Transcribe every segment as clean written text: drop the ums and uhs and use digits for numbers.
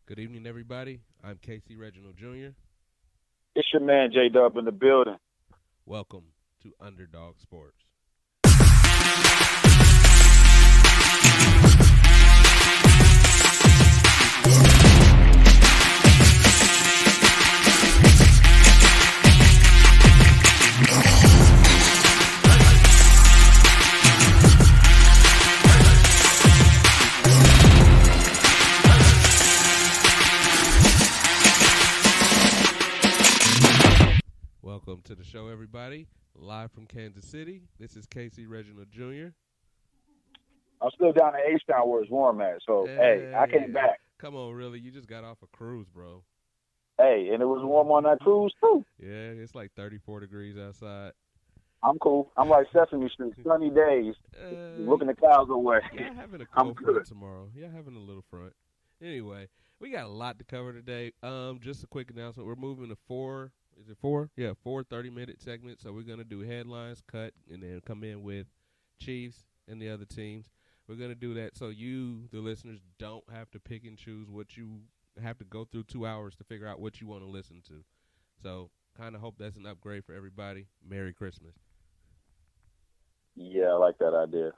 Good evening, everybody. I'm KCReginaldjr. It's your man J-Dub in the building. Welcome to Underdawg Sportz. Welcome to the show, everybody. Live from Kansas City. This is KCReginaldjr. I'm still down in H-Town where it's warm at, so, hey, I came back. Come on, really? You just got off a cruise, bro. Hey, and it was warm on that cruise, too. Yeah, it's like 34 degrees outside. I'm cool. I'm like Sesame Street, sunny days, looking the clouds away. Yeah, having a cold front tomorrow. Yeah, having a little front. Anyway, we got a lot to cover today. Just a quick announcement. We're moving to four. Is it four? Yeah, 4 30-minute segments. So we're going to do headlines, cut, and then come in with Chiefs and the other teams. We're going to do that so you, the listeners, don't have to pick and choose what you have to go through 2 hours to figure out what you want to listen to. So kind of hope that's an upgrade for everybody. Merry Christmas. Yeah, I like that idea.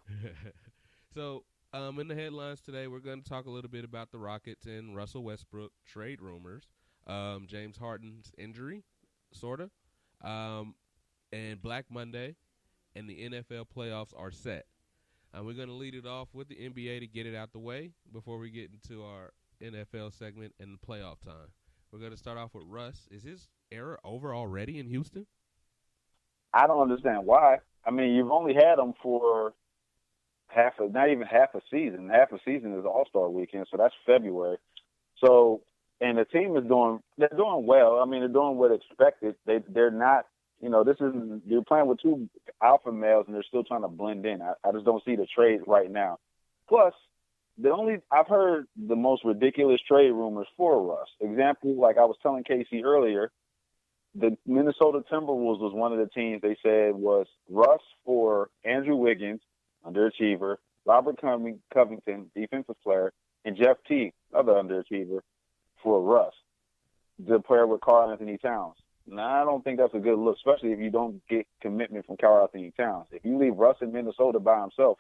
So in the headlines today, we're going to talk a little bit about the Rockets and Russell Westbrook trade rumors, James Harden's injury, sort of, and Black Monday, and the NFL playoffs are set. We're going to lead it off with the NBA to get it out the way before we get into our NFL segment and the playoff time. We're going to start off with Russ. Is his era over already in Houston? I don't understand why. I mean, you've only had him for not even half a season. Half a season is All-Star weekend, so that's February. So, and the team they're doing well. I mean, they're doing what expected. They're not, you're playing with two alpha males and they're still trying to blend in. I just don't see the trade right now. Plus, I've heard the most ridiculous trade rumors for Russ. Example, like I was telling Casey earlier, the Minnesota Timberwolves was one of the teams they said was Russ for Andrew Wiggins, underachiever, Robert Covington, defensive player, and Jeff Teague, other underachiever, for Russ, the player with Karl Anthony Towns. Now, I don't think that's a good look, especially if you don't get commitment from Karl Anthony Towns. If you leave Russ in Minnesota by himself,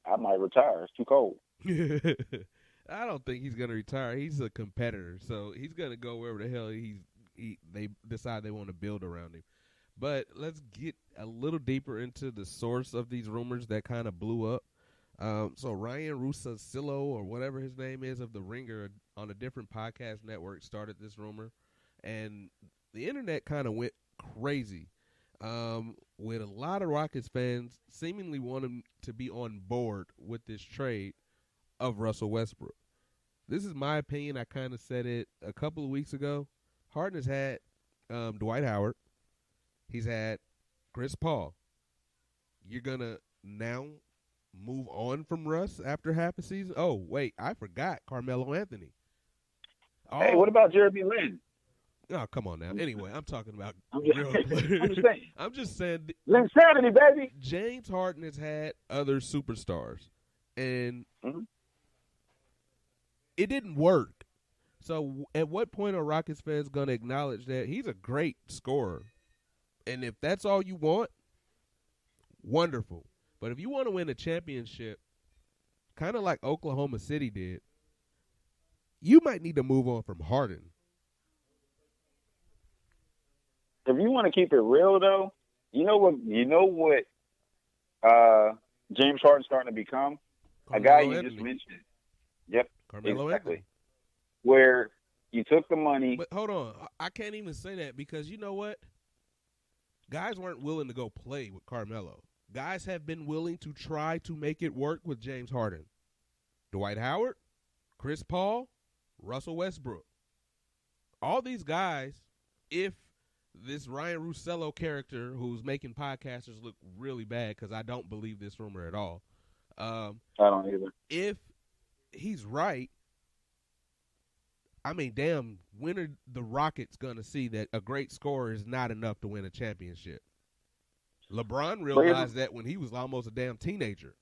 I might retire. It's too cold. I don't think he's going to retire. He's a competitor, so he's going to go wherever the hell they decide they want to build around him. But let's get a little deeper into the source of these rumors that kind of blew up. So Ryan Russillo, or whatever his name is, of The Ringer on a different podcast network started this rumor. And the internet kind of went crazy with a lot of Rockets fans seemingly wanting to be on board with this trade of Russell Westbrook. This is my opinion. I kind of said it a couple of weeks ago. Harden has had Dwight Howard. He's had Chris Paul. You're going to now move on from Russ after half a season? Oh, wait, I forgot Carmelo Anthony. Oh. Hey, what about Jeremy Lin? Oh, come on now. Anyway, I'm talking about I'm just saying. Linsanity, baby. James Harden has had other superstars, and it didn't work. So at what point are Rockets fans going to acknowledge that he's a great scorer? And if that's all you want, wonderful. But if you want to win a championship, kind of like Oklahoma City did, you might need to move on from Harden. If you want to keep it real, though, you know what James Harden's starting to become? Carmelo a guy you Anthony. just mentioned. Yep, Carmelo exactly. Anthony. Where you took the money. But hold on. I can't even say that because you know what? Guys weren't willing to go play with Carmelo. Guys have been willing to try to make it work with James Harden. Dwight Howard, Chris Paul, Russell Westbrook. All these guys, if this Ryan Russillo character who's making podcasters look really bad, because I don't believe this rumor at all. I don't either. If he's right, I mean, damn, when are the Rockets going to see that a great scorer is not enough to win a championship? LeBron realized that when he was almost a damn teenager.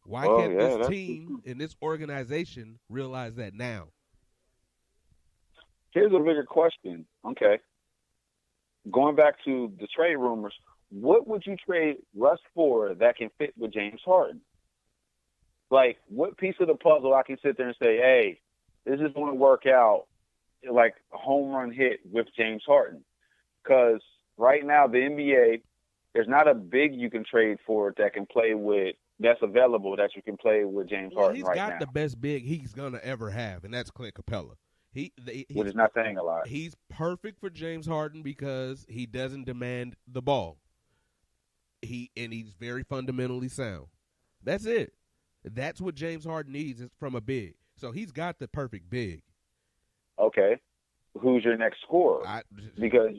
Why can't this team and this organization realize that now? Here's a bigger question. Okay. Going back to the trade rumors, what would you trade Russ for that can fit with James Harden? Like, what piece of the puzzle I can sit there and say, hey, this is going to work out like a home run hit with James Harden? Because right now, the NBA, there's not a big you can trade for that can play with, that's available that you can play with James Harden right now. He's got the best big he's going to ever have, and that's Clint Capella. Which is not saying a lot. He's perfect for James Harden because he doesn't demand the ball. He's very fundamentally sound. That's it. That's what James Harden needs from a big. So he's got the perfect big. Okay. Who's your next scorer? Because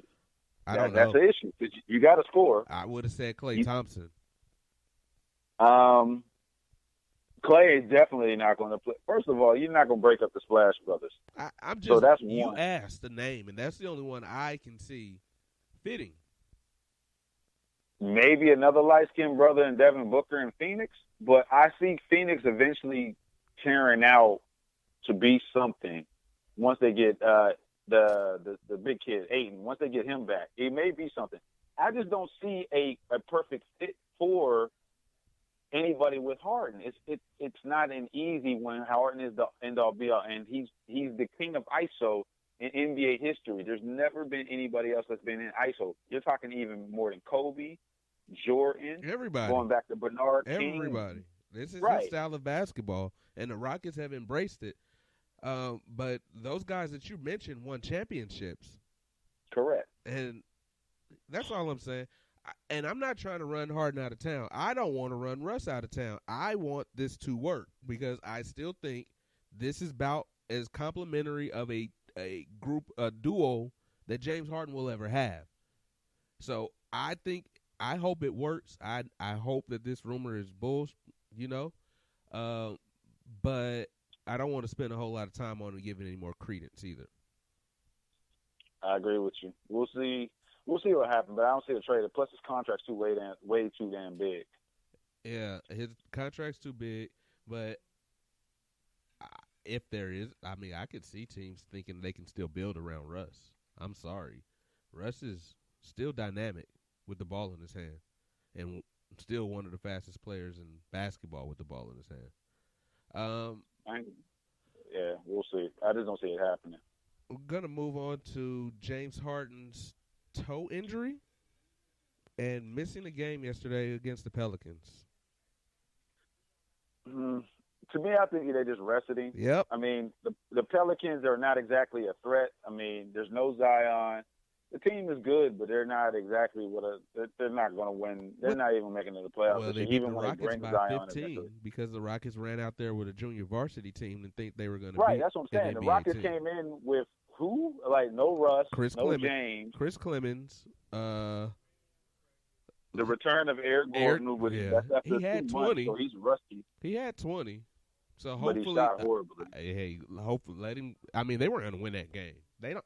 that's the issue. You got to score. I would have said Klay Thompson. Klay is definitely not going to play. First of all, you're not going to break up the Splash Brothers. So that's you one. asked the name, and that's the only one I can see fitting. Maybe another light-skinned brother in Devin Booker in Phoenix, but I see Phoenix eventually tearing out to be something once they get the big kid, Ayton. Once they get him back, it may be something. I just don't see a perfect fit for anybody with Harden. It's not an easy when Harden is the end-all be-all, and he's the king of ISO in NBA history. There's never been anybody else that's been in ISO. You're talking even more than Kobe, Jordan, everybody, going back to Bernard King. Everybody. This is his style of basketball, and the Rockets have embraced it. But those guys that you mentioned won championships. Correct. And that's all I'm saying. And I'm not trying to run Harden out of town. I don't want to run Russ out of town. I want this to work because I still think this is about as complimentary of a duo that James Harden will ever have. So I hope it works. I hope that this rumor is bullshit, but I don't want to spend a whole lot of time on it giving any more credence either. I agree with you. We'll see. We'll see what happens, but I don't see a trade. Plus, his contract's way too damn big. Yeah, his contract's too big, but if there is, I could see teams thinking they can still build around Russ. I'm sorry. Russ is still dynamic with the ball in his hand and still one of the fastest players in basketball with the ball in his hand. Yeah, we'll see. I just don't see it happening. We're going to move on to James Harden's toe injury and missing the game yesterday against the Pelicans. To me, I think they just rested him. Yep. I mean, the Pelicans are not exactly a threat. I mean, there's no Zion. The team is good, but they're not exactly they're not going to win. They're not even making it to the playoffs. Well, they beat the Rockets by 15 because the Rockets ran out there with a junior varsity team and think they were going to beat that's what I'm saying. The Rockets came in with who? Like no Russ, James. Chris Clemens. The return of Eric Gordon. That's he had 20. So he's rusty. He had 20. So hopefully, but he shot horribly. Hey, hopefully let him. I mean, they weren't going to win that game.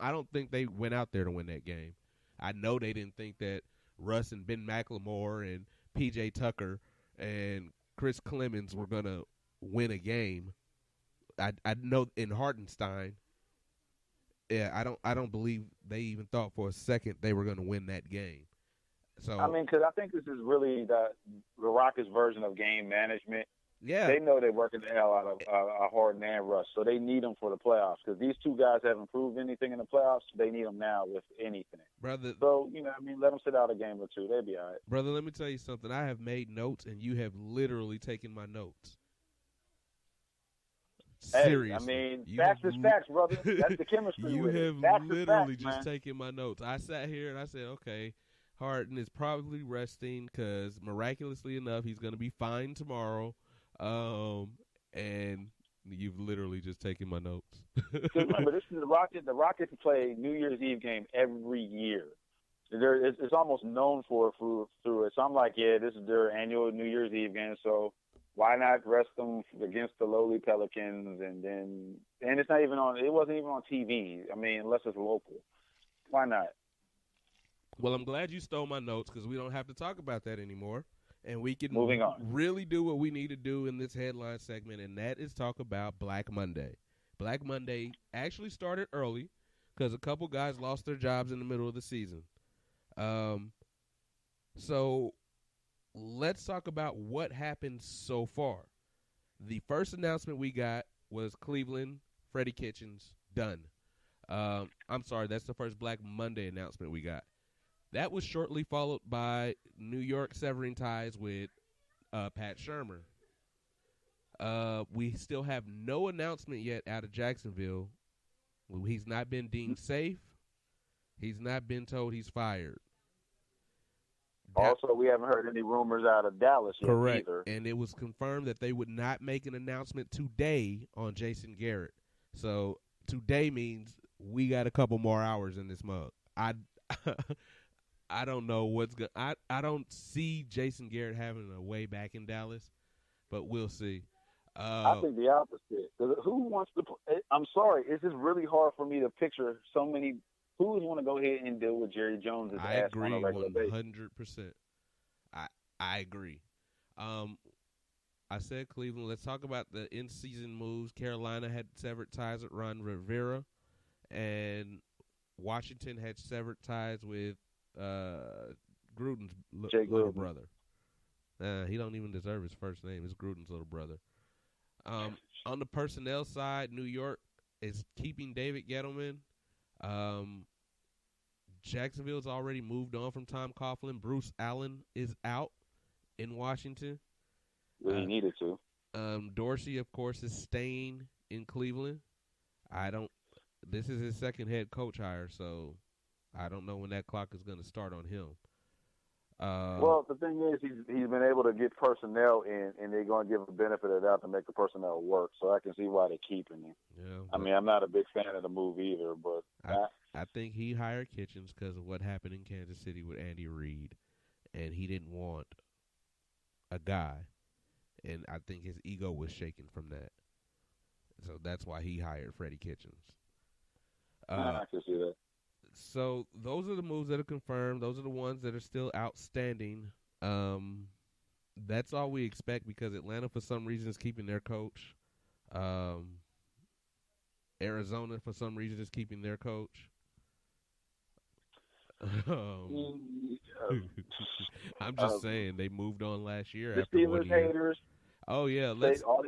I don't think they went out there to win that game. I know they didn't think that Russ and Ben McLemore and PJ Tucker and Chris Clemens were going to win a game. I know in Hartenstein. Yeah, I don't believe they even thought for a second they were going to win that game. So I mean, because I think this is really the Rockets' version of game management. Yeah, they know they're working the hell out of Harden and Russ, so they need them for the playoffs because these two guys haven't proved anything in the playoffs. They need them now with anything, brother. So let them sit out a game or two. They'll be all right, brother. Let me tell you something. I have made notes, and you have literally taken my notes. Seriously, I mean, facts is facts, brother. That's the chemistry. You have literally just taken my notes. I sat here and I said, okay, Harden is probably resting because miraculously enough, he's going to be fine tomorrow. And you've literally just taken my notes. Remember, this is the Rockets. The Rockets play New Year's Eve game every year. It's almost known for through it. So I'm like, yeah, this is their annual New Year's Eve game. So why not rest them against the lowly Pelicans? And it's not even on. It wasn't even on TV. I mean, unless it's local. Why not? Well, I'm glad you stole my notes because we don't have to talk about that anymore. And we can really do what we need to do in this headline segment, and that is talk about Black Monday. Black Monday actually started early because a couple guys lost their jobs in the middle of the season. So let's talk about what happened so far. The first announcement we got was Cleveland, Freddie Kitchens, done. I'm sorry, that's the first Black Monday announcement we got. That was shortly followed by New York severing ties with Pat Shurmur. We still have no announcement yet out of Jacksonville. He's not been deemed safe. He's not been told he's fired. Also, we haven't heard any rumors out of Dallas yet either. And it was confirmed that they would not make an announcement today on Jason Garrett. So today means we got a couple more hours in this mug. I don't know what's going. I don't see Jason Garrett having a way back in Dallas, but we'll see. I think the opposite. Who wants to? I'm sorry, it's just really hard for me to picture so many. Who would want to go ahead and deal with Jerry Jones' ass on a regular basis? 100%. I agree. I said Cleveland. Let's talk about the in-season moves. Carolina had severed ties with Ron Rivera, and Washington had severed ties with Gruden's little brother. He don't even deserve his first name. It's Gruden's little brother. On the personnel side, New York is keeping David Gettleman. Jacksonville's already moved on from Tom Coughlin. Bruce Allen is out in Washington. He needed to. Dorsey, of course, is staying in Cleveland. This is his second head coach hire, so I don't know when that clock is going to start on him. Well, the thing is, he's been able to get personnel in, and they're going to give him the benefit of the doubt to make the personnel work. So I can see why they're keeping him. Yeah, I mean, I'm not a big fan of the move either, but I think he hired Kitchens because of what happened in Kansas City with Andy Reid, and he didn't want a guy, and I think his ego was shaken from that. So that's why he hired Freddie Kitchens. I can see that. So those are the moves that are confirmed. Those are the ones that are still outstanding. That's all we expect because Atlanta, for some reason, is keeping their coach. Arizona, for some reason, is keeping their coach. I'm just saying they moved on last year. The after Steelers haters. Oh yeah, let's. No.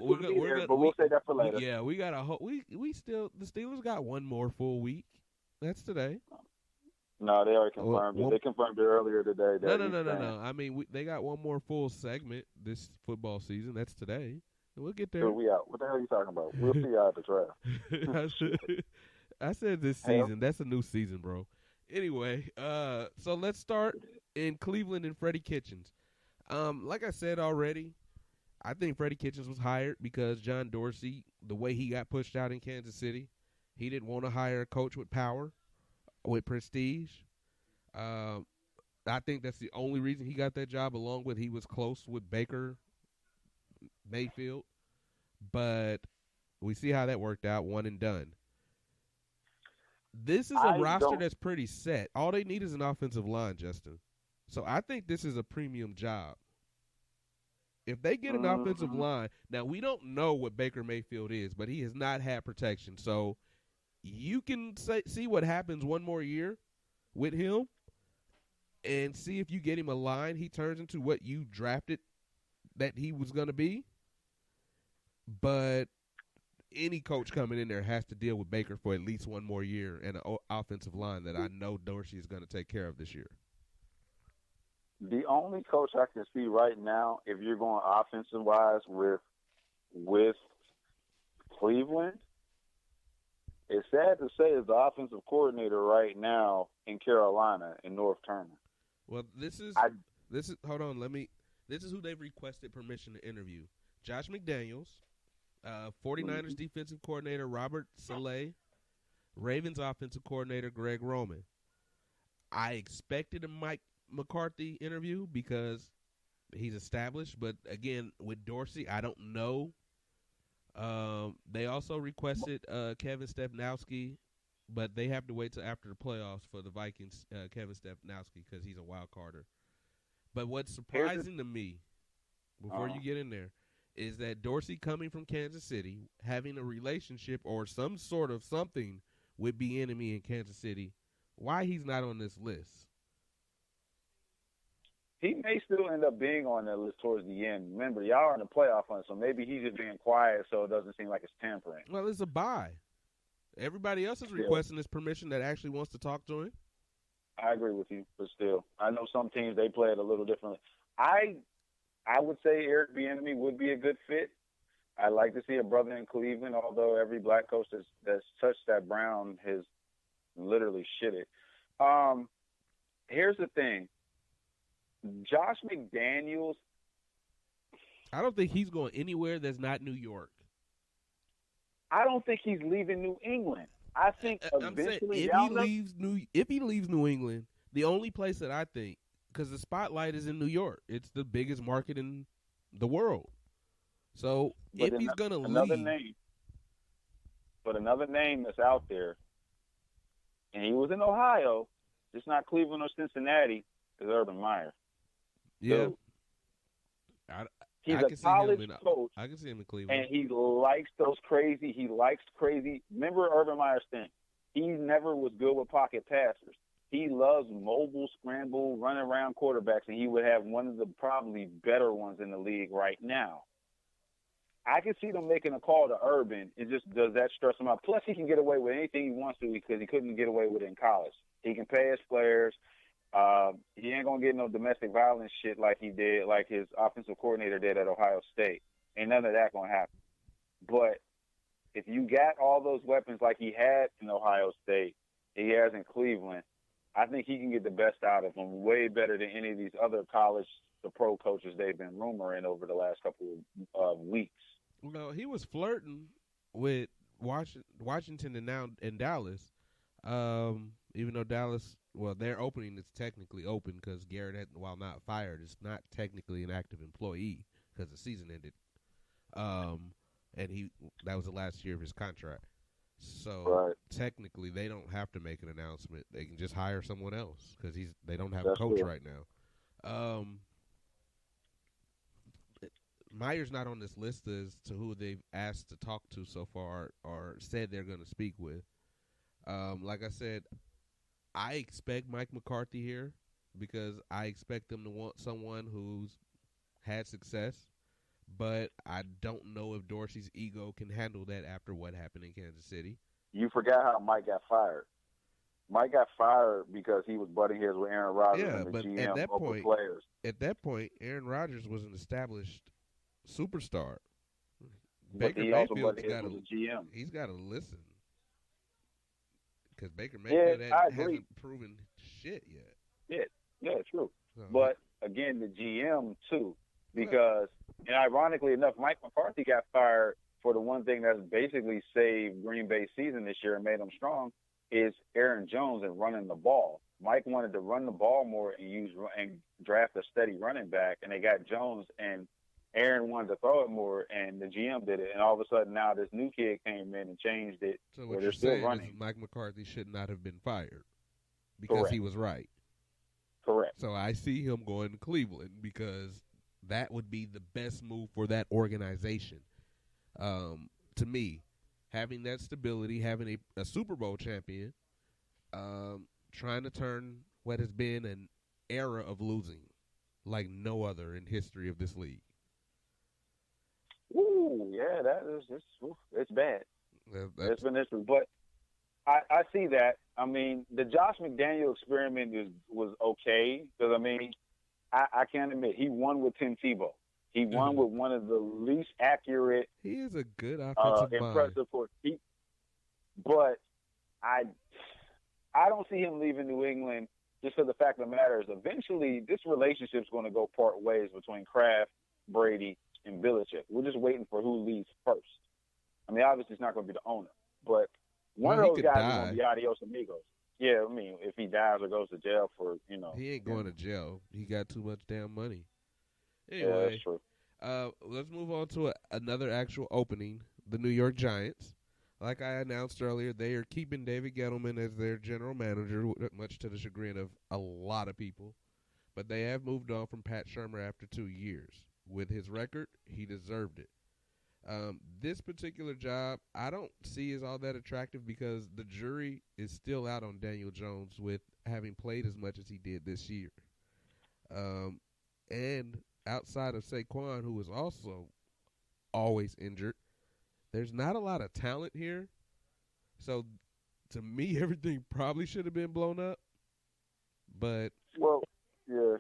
We'll say that for later. Yeah, we got we still the Steelers got one more full week. That's today. No, they already confirmed it. They confirmed it earlier today. No. I mean, they got one more full segment this football season. That's today. We'll get there. So we out. What the hell are you talking about? We'll see you at the draft. I said this season. That's a new season, bro. Anyway, so let's start in Cleveland and Freddie Kitchens. Like I said already, I think Freddie Kitchens was hired because John Dorsey, the way he got pushed out in Kansas City, he didn't want to hire a coach with power, with prestige. I think that's the only reason he got that job, along with he was close with Baker Mayfield. But we see how that worked out, one and done. This is a roster that's pretty set. All they need is an offensive line, Justin. So I think this is a premium job. If they get an offensive line, now we don't know what Baker Mayfield is, but he has not had protection. So you can see what happens one more year with him and see if you get him a line, he turns into what you drafted that he was going to be. But any coach coming in there has to deal with Baker for at least one more year and an offensive line that I know Dorsey is going to take care of this year. The only coach I can see right now, if you're going offensive-wise with Cleveland, it's sad to say is the offensive coordinator right now in Carolina, in North Turner. Well, this is hold on, this is who they've requested permission to interview. Josh McDaniels, 49ers defensive coordinator Robert Saleh, Ravens offensive coordinator Greg Roman. I expected a Mike McCarthy interview because he's established, but again, with Dorsey, I don't know. They also requested Kevin Stefanowski, but they have to wait till after the playoffs for the Vikings, Kevin Stefanowski, because he's a wild carder. But what's surprising to me, before you get in there, is that Dorsey coming from Kansas City, having a relationship or some sort of something with Bieniemy in Kansas City, why he's not on this list? He may still end up being on that list towards the end. Remember, y'all are in the playoff hunt, so maybe he's just being quiet so it doesn't seem like it's tampering. Well, it's a bye. Everybody else is requesting this permission that actually wants to talk to him. I agree with you, but still, I know some teams they play it a little differently. I would say Eric Bieniemy would be a good fit. I'd like to see a brother in Cleveland, although every black coach that's touched that Brown has literally shit it. Here's the thing. Josh McDaniels. I don't think he's going anywhere that's not New York. I don't think he's leaving New England. I think eventually if he leaves New England, the only place that I think, because the spotlight is in New York, it's the biggest market in the world. So if he's going to leave, another name that's out there, and he was in Ohio, just not Cleveland or Cincinnati, is Urban Meyer. Yeah, so, he's a college coach. I can see him in Cleveland, and he likes those crazy. He likes crazy. Remember Urban Meyer's thing? He never was good with pocket passers. He loves mobile, scramble, run around quarterbacks, and he would have one of the probably better ones in the league right now. I can see them making a call to Urban. It just does that stress him out. Plus, he can get away with anything he wants to because he couldn't get away with it in college. He can pay his players. He ain't gonna get no domestic violence shit like he did, like his offensive coordinator did at Ohio State. Ain't none of that gonna happen. But if you got all those weapons like he had in Ohio State, he has in Cleveland, I think he can get the best out of them way better than any of these other college, the pro coaches they've been rumoring over the last couple of weeks. Well, he was flirting with Washington and now in Dallas. Even though Dallas, well, their opening is technically open because Garrett, while not fired, is not technically an active employee because the season ended. And that was the last year of his contract. So technically, they don't have to make an announcement. They can just hire someone else because they don't have a coach right now. Meyer's not on this list as to who they've asked to talk to so far or said they're going to speak with. Like I said, I expect Mike McCarthy here because I expect them to want someone who's had success, but I don't know if Dorsey's ego can handle that after what happened in Kansas City. You forgot how Mike got fired. Mike got fired because he was butting heads with Aaron Rodgers and the GM over players. At that point, Aaron Rodgers was an established superstar. But Baker he also butted heads with the GM. He's got to listen. Because Baker Mayfield hasn't proven shit yet. Yeah, true. So, but, again, the GM, too. Because, and ironically enough, Mike McCarthy got fired for the one thing that's basically saved Green Bay's season this year and made them strong is Aaron Jones and running the ball. Mike wanted to run the ball more and draft a steady running back, and they got Jones, and Aaron wanted to throw it more, and the GM did it. And all of a sudden now this new kid came in and changed it. So what you're saying is Mike McCarthy should not have been fired because he was right. Correct. So I see him going to Cleveland because that would be the best move for that organization. To me, having that stability, having a Super Bowl champion, trying to turn what has been an era of losing like no other in history of this league. Ooh, yeah, it's bad. It's been history, but I see that. I mean, the Josh McDaniel experiment was okay because I can't admit he won with Tim Tebow. He won with one of the least accurate. He is a good offensive impressive mind. But I don't see him leaving New England just for the fact of the matter is eventually this relationship's going to go part ways between Kraft, Brady, and Belichick. We're just waiting for who leaves first. Obviously it's not going to be the owner, but one of those guys is going to be adios amigos. Yeah, if he dies or goes to jail for, He ain't going to jail. He got too much damn money. Anyway, yeah, that's true. Let's move on to another actual opening, the New York Giants. Like I announced earlier, they are keeping David Gettleman as their general manager, much to the chagrin of a lot of people. But they have moved on from Pat Shurmur after 2 years. with his record, he deserved it. This particular job, I don't see as all that attractive because the jury is still out on Daniel Jones with having played as much as he did this year. And outside of Saquon, who is also always injured, there's not a lot of talent here. So, to me, everything probably should have been blown up. But well, yeah.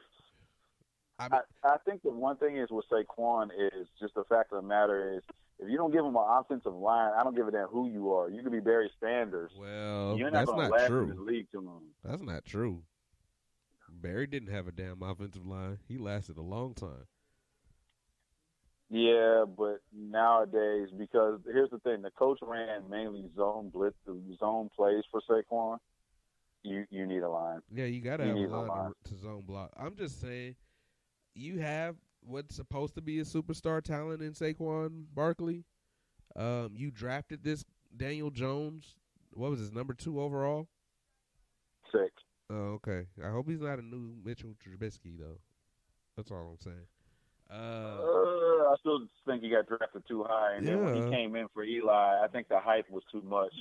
I think the one thing is with Saquon is just the fact of the matter is if you don't give him an offensive line, I don't give a damn who you are. You could be Barry Sanders. Well, you're not going to last in this league too long. That's not true. Barry didn't have a damn offensive line. He lasted a long time. Yeah, but nowadays, because here's the thing, the coach ran mainly zone blitz, zone plays for Saquon. You need a line. Yeah, you got to have a line to zone block. I'm just saying, you have what's supposed to be a superstar talent in Saquon Barkley. You drafted this Daniel Jones. What was his number 2 overall? 6. Oh, okay. I hope he's not a new Mitchell Trubisky though. That's all I'm saying. I still think he got drafted too high, and then when he came in for Eli, I think the hype was too much.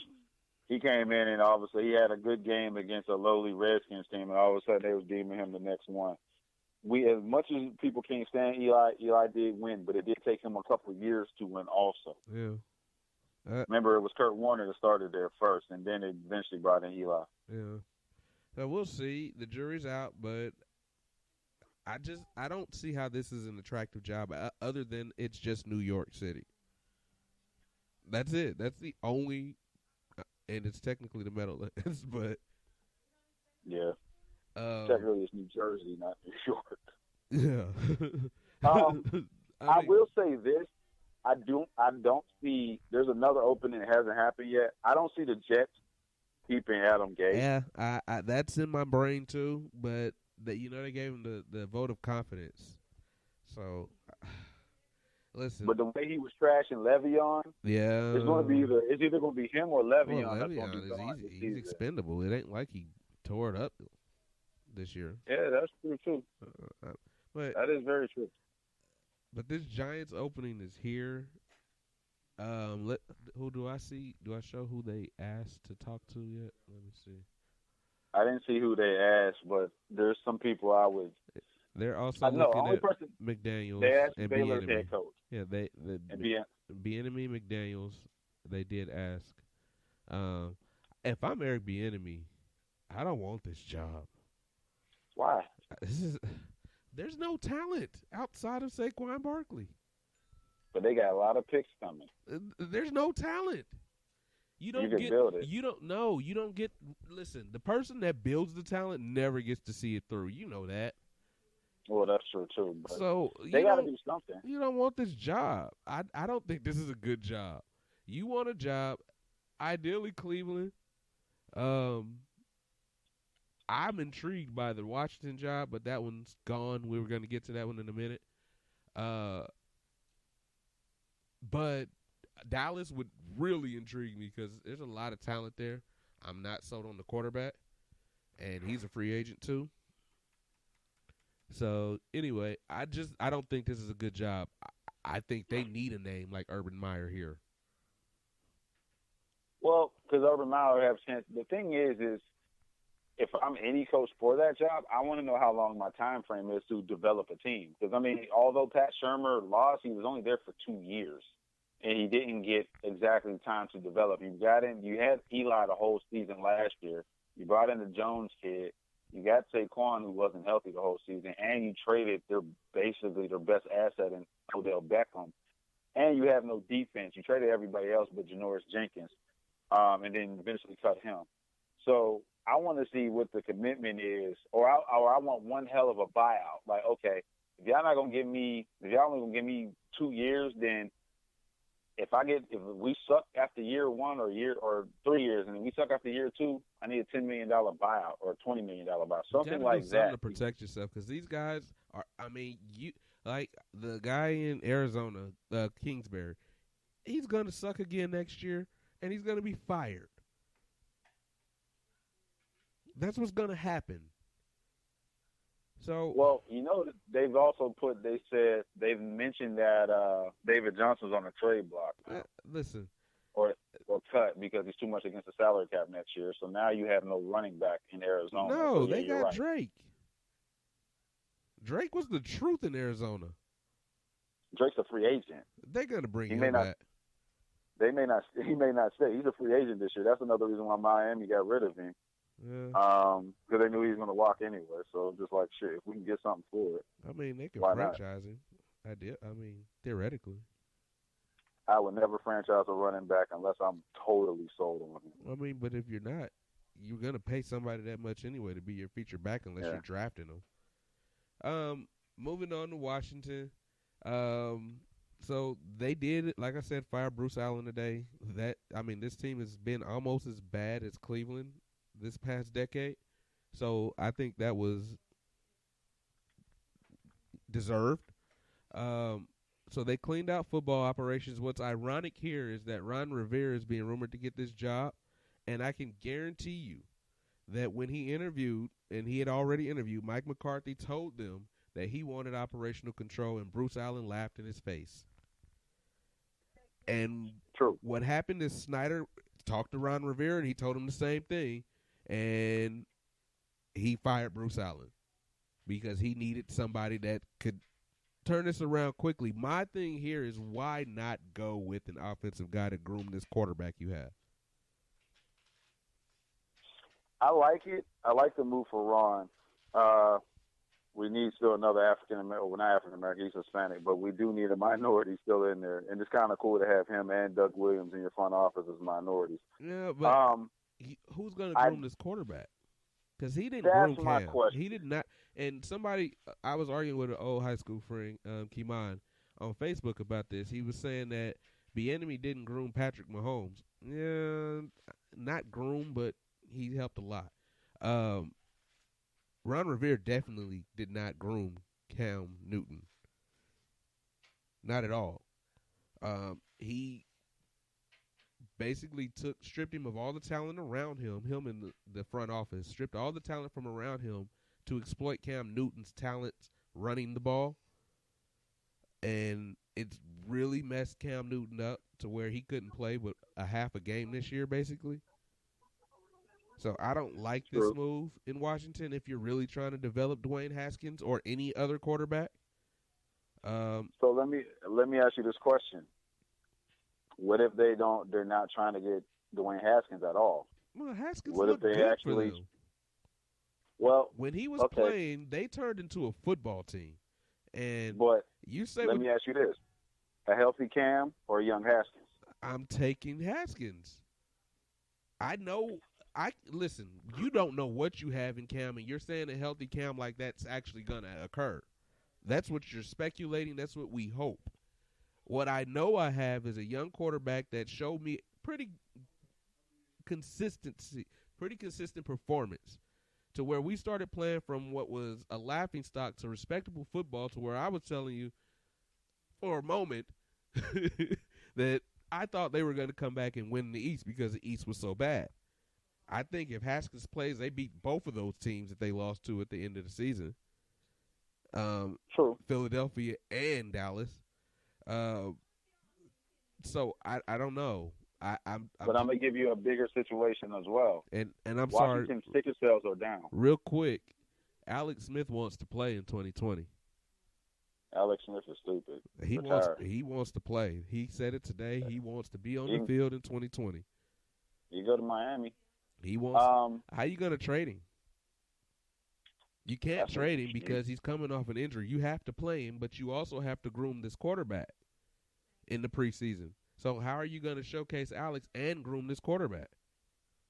He came in and obviously he had a good game against a lowly Redskins team, and all of a sudden they was deeming him the next one. As much as people can't stand Eli did win, but it did take him a couple of years to win also. Yeah. Remember, it was Kurt Warner that started there first, and then it eventually brought in Eli. Yeah. So we'll see. The jury's out, but I don't see how this is an attractive job other than it's just New York City. That's it. That's the only, and it's technically the Meadowlands, but yeah. Technically, it's New Jersey, not New York. Yeah. I will say this: I don't see. There's another opening that hasn't happened yet. I don't see the Jets keeping Adam Gase. Yeah, I that's in my brain too. But they gave him the vote of confidence. So, listen. But the way he was trashing Le'Veon, yeah, it's either going to be him or Le'Veon. Well, Le'Veon he's expendable. It ain't like he tore it up this year. Yeah, that's true too. But that is very true. But this Giants opening is here. Who do I see? Do I show who they asked to talk to yet? Let me see. I didn't see who they asked, but there's some people I would. They're also looking at McDaniels. They asked and Baylor's head coach. Yeah, Bieniemy McDaniels. They did ask. If I'm Eric Bieniemy, I don't want this job. Why? There's no talent outside of Saquon Barkley. But they got a lot of picks coming. There's no talent. You can build it. You don't get. Listen, the person that builds the talent never gets to see it through. You know that. Well, that's true too. But so they got to do something. You don't want this job. I don't think this is a good job. You want a job, ideally Cleveland. I'm intrigued by the Washington job, but that one's gone. We were going to get to that one in a minute. But Dallas would really intrigue me because there's a lot of talent there. I'm not sold on the quarterback, and he's a free agent too. So anyway, I don't think this is a good job. I think they need a name like Urban Meyer here. Well, because Urban Meyer has a chance. The thing is if I'm any coach for that job, I want to know how long my time frame is to develop a team. Because, I mean, although Pat Shurmur lost, he was only there for 2 years. And he didn't get exactly time to develop. You had Eli the whole season last year. You brought in the Jones kid. You got Saquon, who wasn't healthy the whole season. And you traded their best asset in Odell Beckham. And you have no defense. You traded everybody else but Janoris Jenkins. And then eventually cut him. So I want to see what the commitment is, or I want one hell of a buyout. Like, okay, if y'all only gonna give me 2 years, then if we suck after year 1 or 3 years, and then we suck after year 2, I need a $10 million buyout or a $20 million buyout, something like that. To protect yourself, because these guys are. I mean, you like the guy in Arizona, Kingsbury. He's gonna suck again next year, and he's gonna be fired. That's what's going to happen. So, Well, they've also they've mentioned that David Johnson's on a trade block now, listen, or cut because he's too much against the salary cap next year. So now you have no running back in Arizona. So no, yeah, they you're got right. Drake. Drake was the truth in Arizona. Drake's a free agent. They're gonna bring He may him not. back. They may not. He may not stay. He's a free agent this year. That's another reason why Miami got rid of him. Yeah. Because they knew he was going to walk anyway. So just like shit, if we can get something for it, I mean, they can why not? franchise him. I mean, theoretically. I would never franchise a running back unless I'm totally sold on him. I mean, but if you're not, you're gonna pay somebody that much anyway to be your featured back unless you're drafting them. Moving on to Washington. So they did, like I said, fire Bruce Allen today. This team has been almost as bad as Cleveland this past decade. So I think that was deserved. So they cleaned out football operations. What's ironic here is that Ron Rivera is being rumored to get this job, and I can guarantee you that when he interviewed, and he had already interviewed, Mike McCarthy told them that he wanted operational control, and Bruce Allen laughed in his face. And True. What happened is Snyder talked to Ron Rivera, and he told him the same thing, and he fired Bruce Allen because he needed somebody that could turn this around quickly. My thing here is, why not go with an offensive guy to groom this quarterback you have? I like it. I like the move for Ron. We need still another African American. Well, not African American. He's Hispanic, but we do need a minority still in there. And it's kind of cool to have him and Doug Williams in your front office as minorities. Yeah, but who's going to groom this quarterback? Because he didn't groom Cam. That's my question. He did not. And somebody, I was arguing with an old high school friend, Kiman, on Facebook about this. He was saying that Bieniemy didn't groom Patrick Mahomes. Yeah, not groom, but he helped a lot. Ron Rivera definitely did not groom Cam Newton. Not at all. He basically stripped him of all the talent around him in the front office, stripped all the talent from around him to exploit Cam Newton's talents running the ball. And it's really messed Cam Newton up to where he couldn't play but a half a game this year, basically. So I don't like this move in Washington if you're really trying to develop Dwayne Haskins or any other quarterback. So let me ask you this question. What if they're not trying to get Dwayne Haskins at all? Well, Haskins looked good for them. Well, when he was playing, they turned into a football team. But you say, let me ask you this: a healthy Cam or a young Haskins? I'm taking Haskins. Listen, you don't know what you have in Cam, and you're saying a healthy Cam like that's actually going to occur. That's what you're speculating. That's what we hope. What I know I have is a young quarterback that showed me pretty consistent performance to where we started playing from what was a laughingstock to respectable football, to where I was telling you for a moment that I thought they were going to come back and win the East because the East was so bad. I think if Haskins plays, they beat both of those teams that they lost to at the end of the season. True. Philadelphia and Dallas. So I don't know. But I'm gonna give you a bigger situation as well. And I'm sorry. Washington's ticket sales are down. Real quick, Alex Smith wants to play in 2020. Alex Smith is stupid. He wants to play. He said it today. He wants to be on the field in 2020. You go to Miami. He wants. How you gonna trade him? You can't trade him because he's coming off an injury. You have to play him, but you also have to groom this quarterback in the preseason. So how are you going to showcase Alex and groom this quarterback?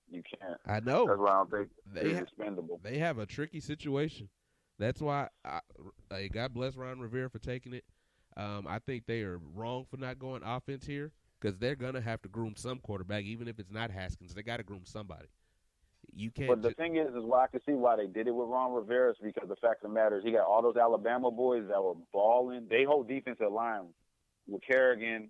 You can't. I know. That's why I don't think he's expendable. They have a tricky situation. That's why God bless Ron Rivera for taking it. I think they are wrong for not going offense here because they're going to have to groom some quarterback, even if it's not Haskins. They got to groom somebody. You can't. But the thing is why I can see why they did it with Ron Rivera is because the fact of the matter is he got all those Alabama boys that were balling. They hold defensive line with Kerrigan,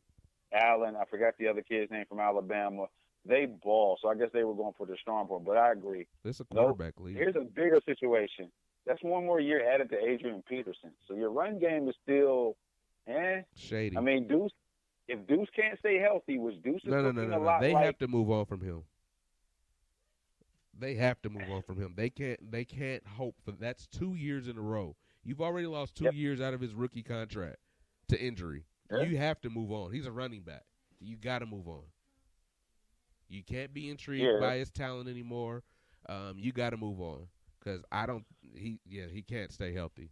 Allen. I forgot the other kid's name from Alabama. They ball, so I guess they were going for the strong point. But I agree. It's a quarterback league. Here's a bigger situation. That's one more year added to Adrian Peterson. So your run game is still, Shady. I mean, Deuce. If Deuce can't stay healthy, which Deuce is looking a lot They like, have to move on from him. They have to move on from him. They can't hope for that's 2 years in a row. You've already lost 2 years out of his rookie contract to injury. Yeah. You have to move on. He's a running back. You got to move on. You can't be intrigued by his talent anymore. You got to move on because he can't stay healthy.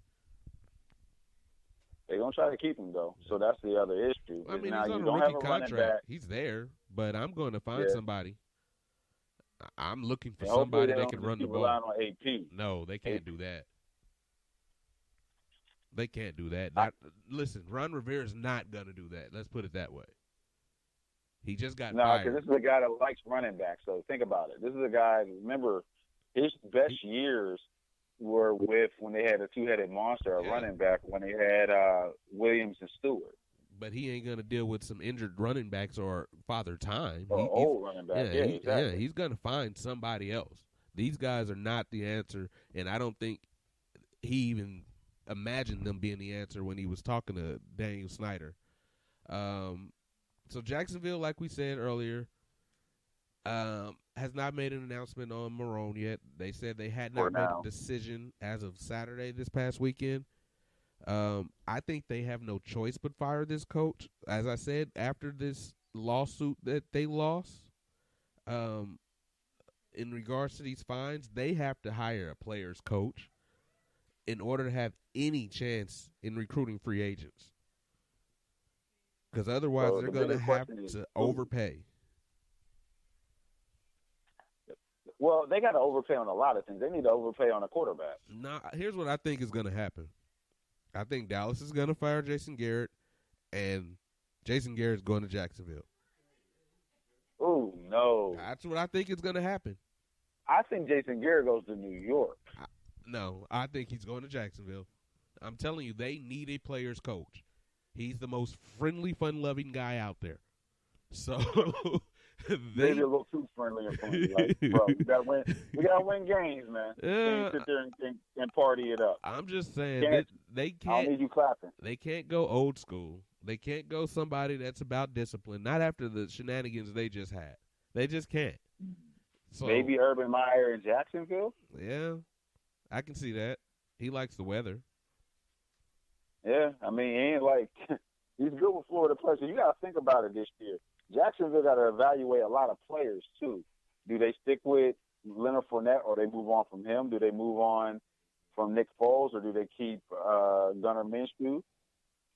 They're gonna try to keep him though, so that's the other issue. I mean, now he's on you a don't rookie have a contract. running back. He's there, but I'm going to find somebody. I'm looking for And somebody that can run the ball. Relying on AP. No, they can't do that. They can't do that. Listen, Ron Rivera's not going to do that. Let's put it that way. He just got fired. No, because this is a guy that likes running back. So think about it. This is a guy, remember, his best years were with when they had a two-headed monster, a running back, when they had Williams and Stewart. But he ain't going to deal with some injured running backs or Father Time. Or old running back. Exactly. He's going to find somebody else. These guys are not the answer, and I don't think he even imagined them being the answer when he was talking to Daniel Snyder. So Jacksonville, like we said earlier, has not made an announcement on Marrone yet. They said they had not made a decision as of Saturday this past weekend. I think they have no choice but fire this coach. As I said, after this lawsuit that they lost, in regards to these fines, they have to hire a player's coach in order to have any chance in recruiting free agents. Because otherwise they're going to have to overpay. Well, they got to overpay on a lot of things. They need to overpay on a quarterback. Nah, here's what I think is going to happen. I think Dallas is going to fire Jason Garrett, and Jason Garrett's going to Jacksonville. Oh, no. That's what I think is going to happen. I think Jason Garrett goes to New York. No, I think he's going to Jacksonville. I'm telling you, they need a player's coach. He's the most friendly, fun-loving guy out there. So maybe a little too friendly and funny. Like, bro, we gotta win games, man. Can't sit there and party it up. I'm just saying they can't. I don't need you clapping. They can't go old school. They can't go somebody that's about discipline. Not after the shenanigans they just had. They just can't. So maybe Urban Meyer in Jacksonville. Yeah, I can see that. He likes the weather. Yeah, I mean, he ain't like he's good with Florida players. So you got to think about it this year. Jacksonville got to evaluate a lot of players too. Do they stick with Leonard Fournette, or they move on from him? Do they move on from Nick Foles, or do they keep Gunnar Minshew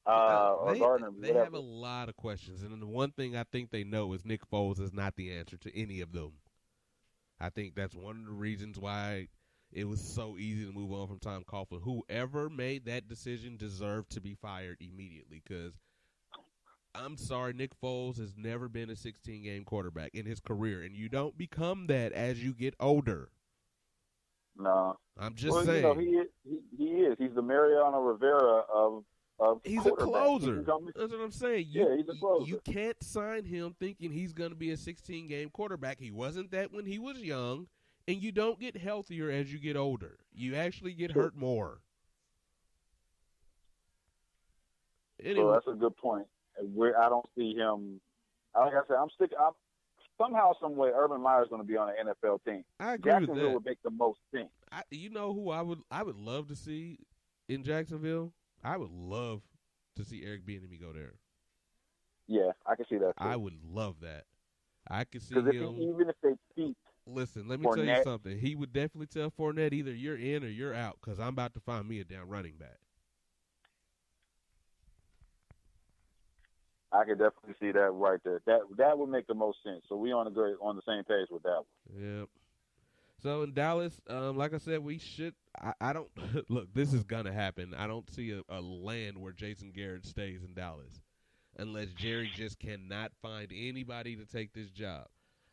or Gardner? They have a lot of questions, and the one thing I think they know is Nick Foles is not the answer to any of them. I think that's one of the reasons why it was so easy to move on from Tom Coughlin. Whoever made that decision deserved to be fired immediately, because I'm sorry, Nick Foles has never been a 16-game quarterback in his career, and you don't become that as you get older. No. I'm just saying. You know, he is. He's the Mariano Rivera of he's a closer. That's what I'm saying. He's a closer. You can't sign him thinking he's going to be a 16-game quarterback. He wasn't that when he was young, and you don't get healthier as you get older. You actually get hurt more. Anyway. So that's a good point. I don't see him. Like I said, somehow, some way, Urban Meyer's going to be on an NFL team. I agree with that. Jacksonville would make the most sense. You know who I would love to see in Jacksonville? I would love to see Eric Bieniemy go there. Yeah, I can see that too. I would love that. I could see him. Even if they keep Listen, let me Fournette, tell you something. He would definitely tell Fournette either you're in or you're out, because I'm about to find me a damn running back. I could definitely see that right there. That would make the most sense. So we on the same page with that one. Yep. So in Dallas, like I said, we should. I don't look. This is gonna happen. I don't see a land where Jason Garrett stays in Dallas, unless Jerry just cannot find anybody to take this job.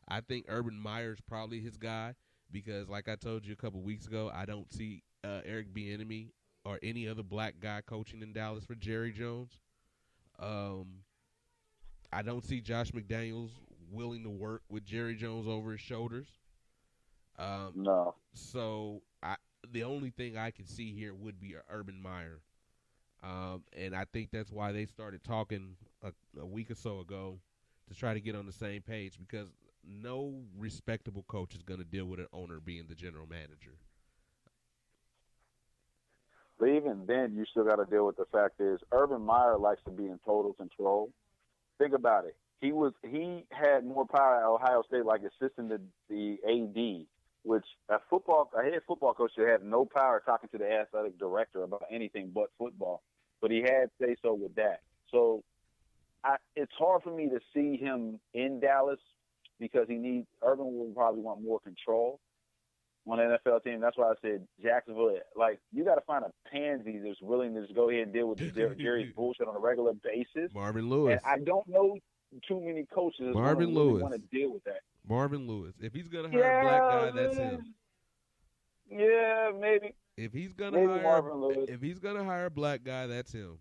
I think Urban Meyer's probably his guy, because, like I told you a couple weeks ago, I don't see Eric Bieniemy or any other black guy coaching in Dallas for Jerry Jones. I don't see Josh McDaniels willing to work with Jerry Jones over his shoulders. No. So the only thing I can see here would be Urban Meyer. And I think that's why they started talking a week or so ago to try to get on the same page, because no respectable coach is going to deal with an owner being the general manager. But even then, you still got to deal with the fact is Urban Meyer likes to be in total control. Think about it. He had more power at Ohio State, like assisting the AD, which a head football coach should have no power talking to the athletic director about anything but football. But he had say so with that. So it's hard for me to see him in Dallas because Urban will probably want more control on an NFL team. That's why I said Jacksonville. Like, you got to find a pansy that's willing to just go ahead and deal with Jerry's bullshit on a regular basis. Marvin Lewis. And I don't know too many coaches that really want to deal with that. Marvin Lewis. If he's going to hire a black guy, that's him. Yeah, maybe. If he's going to hire a black guy, that's him.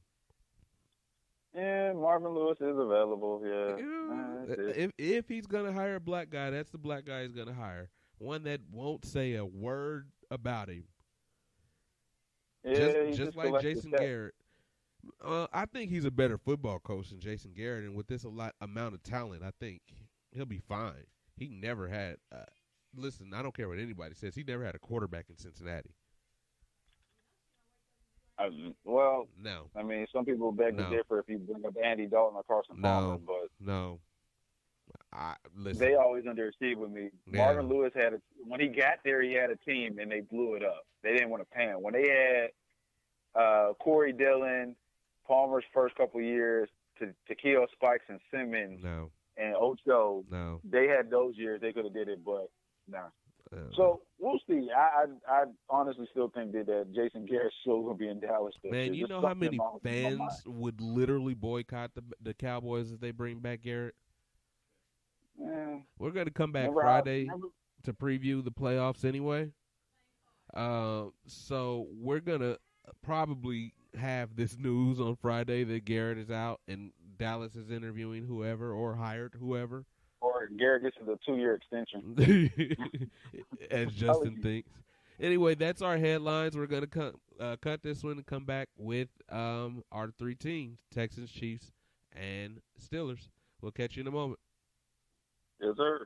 Yeah, Marvin Lewis is available. Yeah. If he's going to hire a black guy, that's the black guy he's going to hire. One that won't say a word about him. Yeah, just like Jason Garrett. I think he's a better football coach than Jason Garrett, and with this amount of talent, I think he'll be fine. He never had listen, I don't care what anybody says. He never had a quarterback in Cincinnati. No. I mean, some people beg to differ if you bring up Andy Dalton or Carson Palmer, but no. Listen. They always underachieve with me. Yeah. Marvin Lewis when he got there, he had a team and they blew it up. They didn't want to pay him. When they had Corey Dillon, Palmer's first couple years, to kill Spikes and Simmons and Ocho, they had those years. They could have did it, but nah. So we'll see. I honestly still think that Jason Garrett's still going to be in Dallas. Man, you know how many fans would literally boycott the Cowboys if they bring back Garrett? Yeah. We're going to come back Friday to preview the playoffs anyway. So we're going to probably have this news on Friday that Garrett is out and Dallas is interviewing whoever or hired whoever. Or Garrett gets the 2-year extension. As Justin thinks. Anyway, that's our headlines. We're going to cut this one and come back with our 3 teams, Texans, Chiefs, and Steelers. We'll catch you in a moment. Yes, sir.